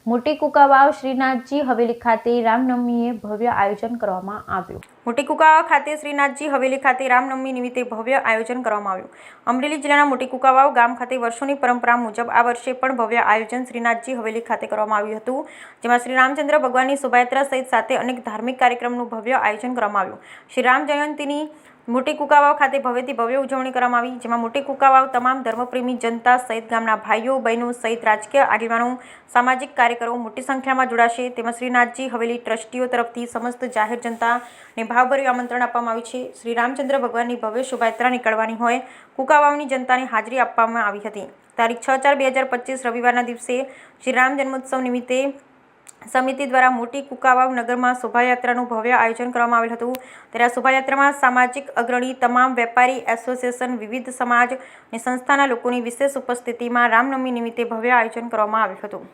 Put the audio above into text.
મોટી કુકાવાવ શ્રીનાથજી હવેલી ખાતે રામનવમીએ ભવ્ય આયોજન કરવામાં આવ્યું। મોટી કુકાવાવ ખાતે શ્રીનાથજી હવેલી ખાતે રામનવમી નિમિત્તે ભવ્ય આયોજન કરવામાં આવ્યું। અમરેલી જિલ્લાના મોટી કુકાવાવ ગામ ખાતે વર્ષોની પરંપરા મુજબ આ વર્ષે પણ ભવ્ય આયોજન શ્રીનાથજી હવેલી ખાતે કરવામાં આવ્યું હતું, જેમાં શ્રી રામચંદ્ર ભગવાનની શોભાયાત્રા સહિત સાથે અનેક ધાર્મિક કાર્યક્રમનું ભવ્ય આયોજન કરવામાં આવ્યું। શ્રી રામ જયંતીની મોટી કુકાવાવ ખાતે ભવ્યથી ભવ્ય ઉજવણી કરવામાં આવી, જેમાં મોટી કુકાવાવ તમામ ધર્મપ્રેમી જનતા સહિત ગામના ભાઈઓ બહેનો સહિત રાજકીય આગેવાનો, સામાજિક કાર્યકરો મોટી સંખ્યામાં જોડાશે। તેમાં શ્રીનાથજી હવેલી ટ્રસ્ટીઓ તરફથી સમસ્ત જાહેર જનતાને ભાવભર્યું આમંત્રણ આપવામાં આવ્યું છે। શ્રી રામચંદ્ર ભગવાનની ભવ્ય શોભાયાત્રા નીકળવાની હોય કુકાવાવની જનતાને હાજરી આપવામાં આવી હતી। તારીખ 6/4/2025 રવિવારના દિવસે શ્રી રામ જન્મોત્સવ નિમિત્તે સમિતિ દ્વારા મોટી કુકાવાવ નગરમાં શોભાયાત્રાનું ભવ્ય આયોજન કરવામાં આવેલ હતું। ત્યારે આ શોભાયાત્રામાં સામાજિક અગ્રણી, તમામ વેપારી એસોસિએશન, વિવિધ સમાજ અને સંસ્થાના લોકોની વિશેષ ઉપસ્થિતિમાં રામનવમી નિમિત્તે ભવ્ય આયોજન કરવામાં આવ્યું હતું।